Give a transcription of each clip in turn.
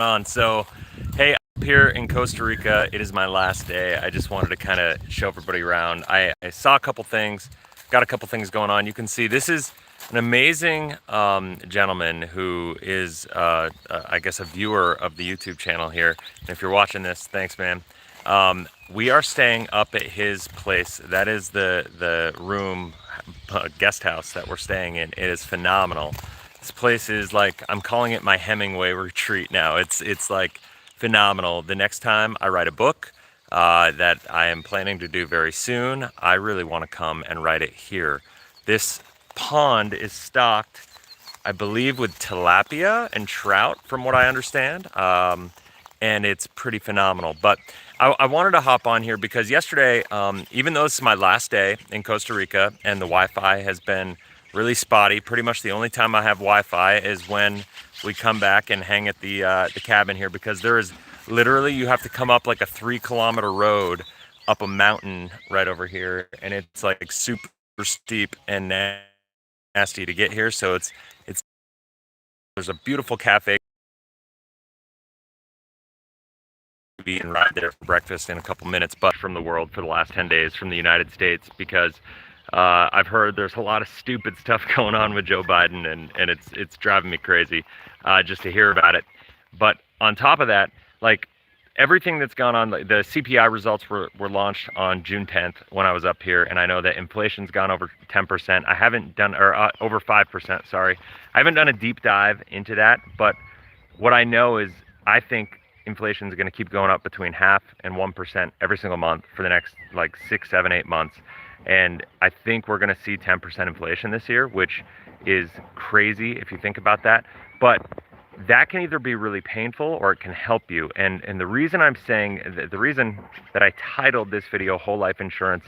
on? So, hey, I'm here in Costa Rica. It is my last day. I just wanted to kind of show everybody around. I saw a couple things, got a couple things going on. You can see this is an amazing gentleman who is, I guess, a viewer of the YouTube channel here. And if you're watching this, thanks, man. We are staying up at his place. That is the room, guest house that we're staying in. It is phenomenal. This place is like, I'm calling it my Hemingway retreat now. It's like phenomenal. The next time I write a book that I am planning to do very soon, I really want to come and write it here. This pond is stocked, I believe, with tilapia and trout, from what I understand. And it's pretty phenomenal. But I wanted to hop on here because yesterday, even though this is my last day in Costa Rica and the Wi-Fi has been really spotty, pretty much the only time I have Wi-Fi is when we come back and hang at the cabin here, because there is literally, you have to come up like a 3-kilometer road up a mountain right over here, and it's like super steep and nasty to get here. So it's there's a beautiful cafe and ride there for breakfast in a couple minutes, but from the world for the last 10 days from the United States, because I've heard there's a lot of stupid stuff going on with Joe Biden, and it's driving me crazy just to hear about it. But on top of that, like everything that's gone on, the CPI results were launched on June 10th when I was up here, and I know that inflation's gone over 10%. I haven't done, or over 5%, sorry. I haven't done a deep dive into that, but what I know is I think inflation is going to keep going up between 0.5% and 1% every single month for the next like 6, 7, 8 months. And I think we're going to see 10% inflation this year, which is crazy if you think about that. But that can either be really painful or it can help you. And the reason I'm saying, the reason that I titled this video Whole Life Insurance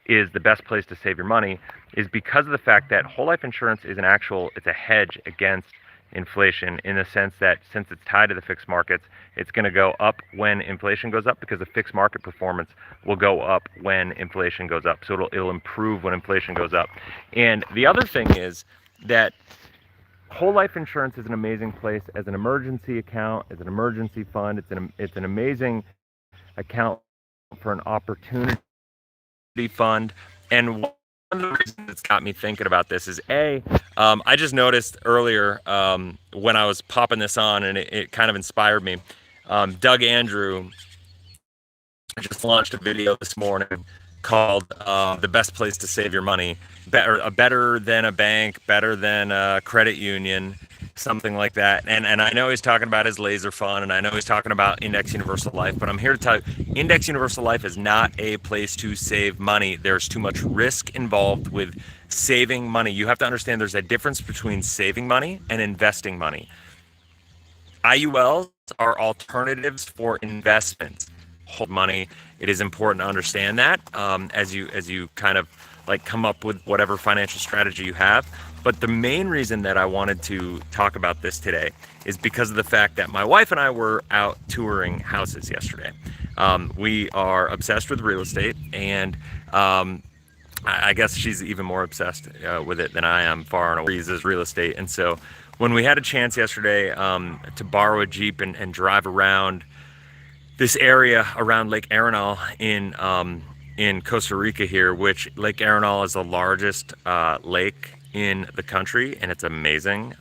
is the best place to save your money, is because of the fact that whole life insurance is it's a hedge against inflation, in the sense that since it's tied to the fixed markets, it's going to go up when inflation goes up, because the fixed market performance will go up when inflation goes up. So it'll improve when inflation goes up. And the other thing is that whole life insurance is an amazing place as an emergency account, as an emergency fund. It's an amazing account for an opportunity fund. And one of the reasons that's got me thinking about this is I just noticed earlier when I was popping this on, and it kind of inspired me. Doug Andrew just launched a video this morning called The Best Place to Save Your Money. Better than a bank, better than a credit union, something like that. And I know he's talking about his laser fund, and I know he's talking about Index Universal Life, but I'm here to tell you, Index Universal Life is not a place to save money. There's too much risk involved with saving money. You have to understand there's a difference between saving money and investing money. IULs are alternatives for investments. Hold money. It is important to understand that as you kind of like come up with whatever financial strategy you have. But the main reason that I wanted to talk about this today is because of the fact that my wife and I were out touring houses yesterday. We are obsessed with real estate, and I guess she's even more obsessed with it than I am, far and away. Is real estate. And so when we had a chance yesterday to borrow a Jeep and drive around this area around Lake Arenal in Costa Rica here, which Lake Arenal is the largest lake in the country, and it's amazing.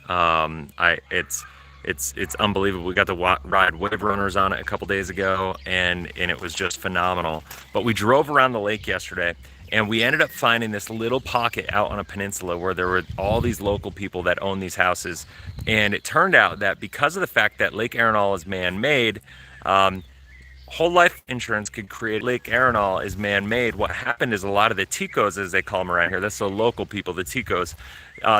It's unbelievable. We got to ride wave runners on it a couple days ago, and it was just phenomenal. But we drove around the lake yesterday, and we ended up finding this little pocket out on a peninsula where there were all these local people that own these houses. And it turned out that because of the fact that Lake Arenal is man-made, whole life insurance could create. Lake Arenal is man-made. What happened is a lot of the Ticos, as they call them around here, that's the local people, the Ticos,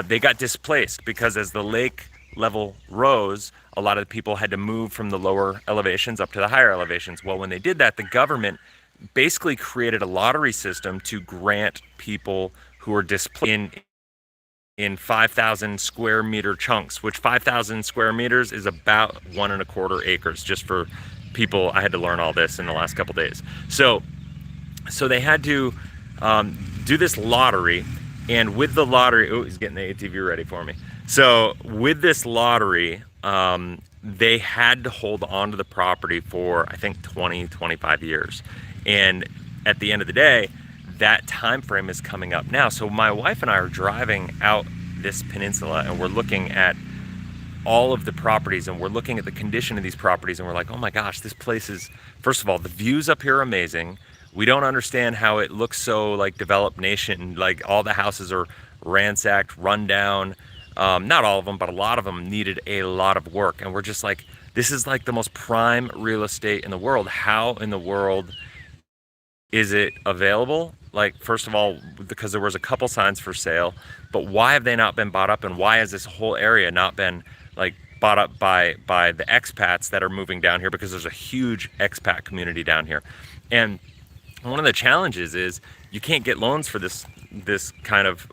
they got displaced because as the lake level rose, a lot of the people had to move from the lower elevations up to the higher elevations. Well, when they did that, the government basically created a lottery system to grant people who are displaced in 5,000 square meter chunks, which 5,000 square meters is about 1.25 acres, just for people. I had to learn all this in the last couple days. So they had to do this lottery, and with the lottery, oh, he's getting the ATV ready for me. So with this lottery, they had to hold on to the property for, I think, 20, 25 years. And at the end of the day, that time frame is coming up now. So my wife and I are driving out this peninsula, and we're looking at all of the properties, and we're looking at the condition of these properties, and we're like, oh my gosh, this place is, first of all, the views up here are amazing. We don't understand how it looks so like developed nation, like all the houses are ransacked, run down. Not all of them, but a lot of them needed a lot of work. And we're just like, this is like the most prime real estate in the world. How in the world is it available? Like, first of all, because there was a couple signs for sale, but why have they not been bought up? And why has this whole area not been like bought up by the expats that are moving down here? Because there's a huge expat community down here. And one of the challenges is you can't get loans for this kind of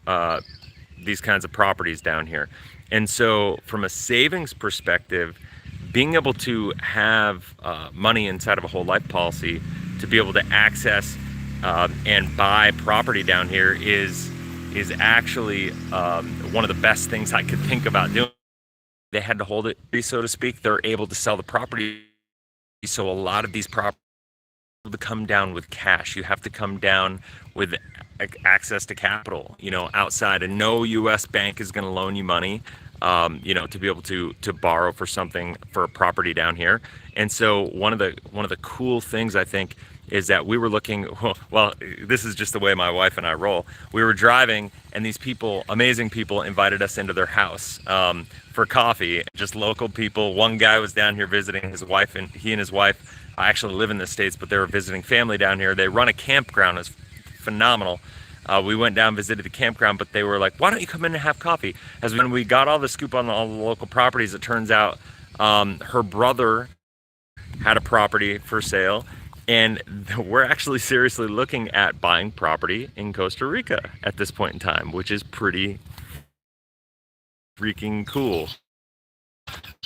these kinds of properties down here. And so from a savings perspective, being able to have money inside of a whole life policy to be able to access and buy property down here is actually one of the best things I could think about doing. They had to hold it, so to speak. They're able to sell the property. So a lot of these properties to come down with cash. You have to come down with access to capital, outside, and no U.S. bank is going to loan you money, to be able to borrow for something, for a property down here. And so one of the cool things I think is that we were looking, well, this is just the way my wife and I roll. We were driving, and these people, amazing people, invited us into their house for coffee. Just local people. One guy was down here visiting his wife, and he and his wife actually live in the States, but they were visiting family down here. They run a campground. It's phenomenal. We went down, visited the campground, but they were like, why don't you come in and have coffee? As when we got all the scoop on all the local properties, it turns out her brother had a property for sale, and we're actually seriously looking at buying property in Costa Rica at this point in time, which is pretty freaking cool.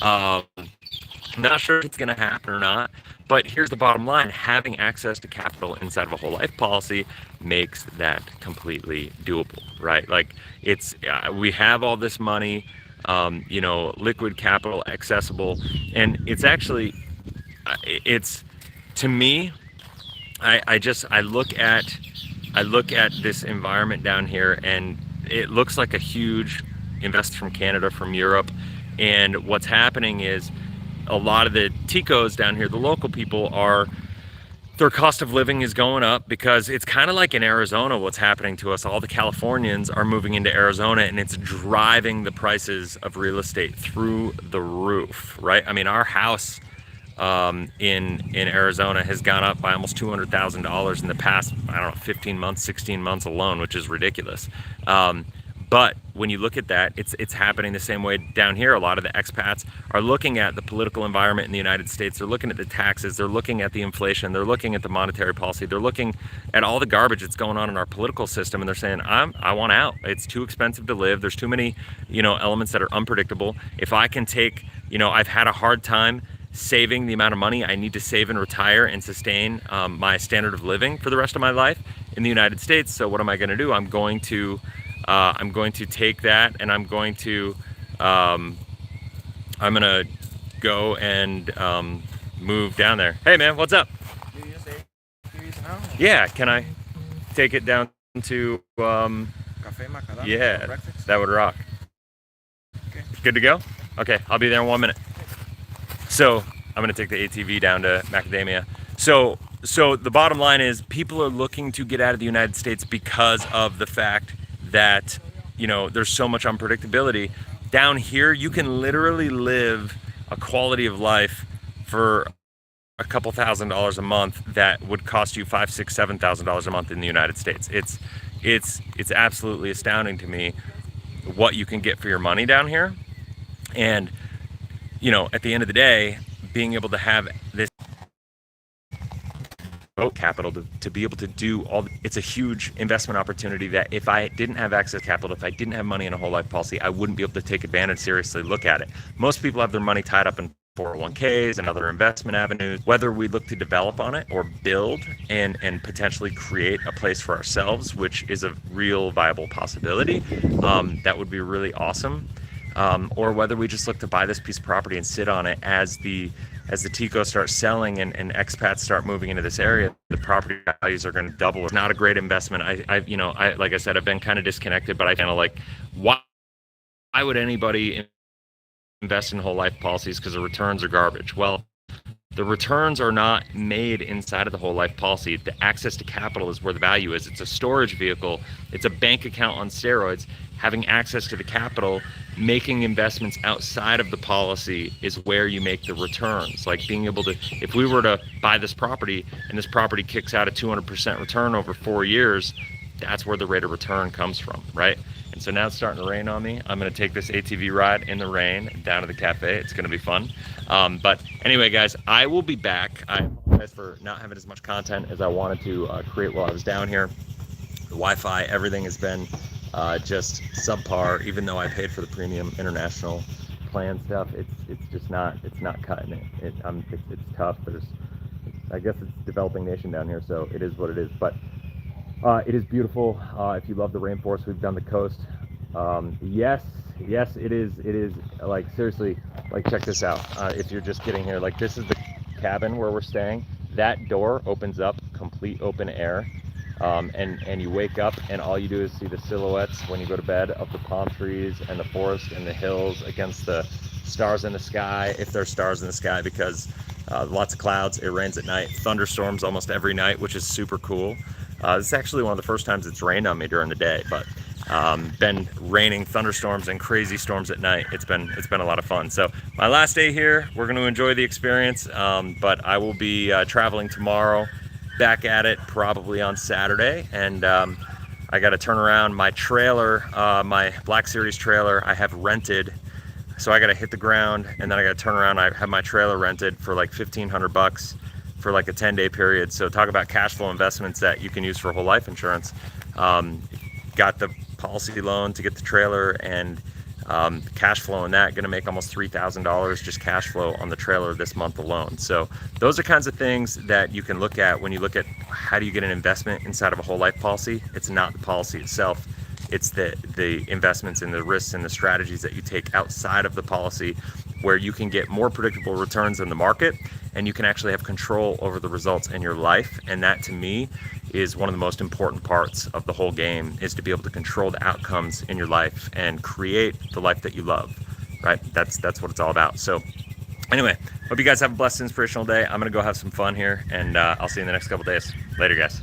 Not sure if it's going to happen or not, but here's the bottom line. Having access to capital inside of a whole life policy makes that completely doable, right? Like, it's we have all this money, liquid capital accessible, and it's actually, it's, to me, I look at this environment down here, and it looks like a huge invest from Canada, from Europe. And what's happening is a lot of the Ticos down here, the local people, their cost of living is going up, because it's kind of like in Arizona what's happening to us. All the Californians are moving into Arizona, and it's driving the prices of real estate through the roof, right? I mean, our house in Arizona has gone up by almost $200,000 in the past, 15 months, 16 months alone, which is ridiculous. But when you look at that, it's happening the same way down here. A lot of the expats are looking at the political environment in the United States. They're looking at the taxes. They're looking at the inflation. They're looking at the monetary policy. They're looking at all the garbage that's going on in our political system, and they're saying, I want out. It's too expensive to live. There's too many, elements that are unpredictable. If I can take, I've had a hard time saving the amount of money I need to save and retire and sustain my standard of living for the rest of my life in the United States. So what am I going to do? I'm going to take that, and I'm going to go and move down there. Hey man, what's up? Yeah, can I take it down to Café Macadamia? yeah, Breakfast? that would rock. Okay. Good to go? Okay, I'll be there in 1 minute. So I'm gonna take the ATV down to Macadamia. So the bottom line is, people are looking to get out of the United States because of the fact that, there's so much unpredictability. Down here, you can literally live a quality of life for a couple $1,000s a month that would cost you $5,000, $6,000, $7,000 a month in the United States. It's absolutely astounding to me what you can get for your money down here. And at the end of the day, being able to have this capital to be able to do it's a huge investment opportunity that if I didn't have access to capital, if I didn't have money in a whole life policy, I wouldn't be able to take advantage, seriously look at it. Most people have their money tied up in 401ks and other investment avenues. Whether we look to develop on it or build and potentially create a place for ourselves, which is a real viable possibility, that would be really awesome. or whether we just look to buy this piece of property and sit on it as the Ticos start selling and expats start moving into this area. The property values are going to double. It's not a great investment. I like I said, I've been kind of disconnected, but I kind of like, why would anybody invest in whole life policies? Because the returns are garbage. Well, the returns are not made inside of the whole life policy. The access to capital is where the value is. It's a storage vehicle. It's a bank account on steroids. Having access to the capital, making investments outside of the policy is where you make the returns. Like being able to, if we were to buy this property and this property kicks out a 200% return over 4 years, that's where the rate of return comes from, right? And so now it's starting to rain on me. I'm gonna take this ATV ride in the rain down to the cafe. It's gonna be fun. But anyway, guys, I will be back. I apologize for not having as much content as I wanted to create while I was down here. The Wi-Fi, everything has been just subpar. Even though I paid for the premium international plan stuff, it's just not, it's not cutting it. It's tough. I guess it's developing nation down here, so it is what it is. But it is beautiful. If you love the rainforest, we've done the coast. Yes, it is like, seriously, like, check this out. If you're just getting here, like, this is the cabin where we're staying. That door opens up, complete open air. And you wake up and all you do is see the silhouettes when you go to bed of the palm trees and the forest and the hills against the stars in the sky, if there's stars in the sky, because lots of clouds, it rains at night, thunderstorms almost every night, which is super cool. This is actually one of the first times it's rained on me during the day, but been raining, thunderstorms, and crazy storms at night. It's been a lot of fun. So my last day here, we're going to enjoy the experience, but I will be traveling tomorrow, back at it probably on Saturday, and I got to turn around my trailer, my Black Series trailer I have rented. So I got to hit the ground, and then I got to turn around. I have my trailer rented for like $1,500 for like a 10-day period. So talk about cash flow investments that you can use for whole life insurance. Got the policy loan to get the trailer, and cash flow in that, going to make almost $3,000 just cash flow on the trailer this month alone. So those are kinds of things that you can look at when you look at how do you get an investment inside of a whole life policy. It's not the policy itself. It's the investments and the risks and the strategies that you take outside of the policy, where you can get more predictable returns in the market, and you can actually have control over the results in your life. And that, to me, is one of the most important parts of the whole game, is to be able to control the outcomes in your life and create the life that you love, right? That's what it's all about. So anyway, hope you guys have a blessed, inspirational day. I'm gonna go have some fun here, and I'll see you in the next couple days. Later, guys.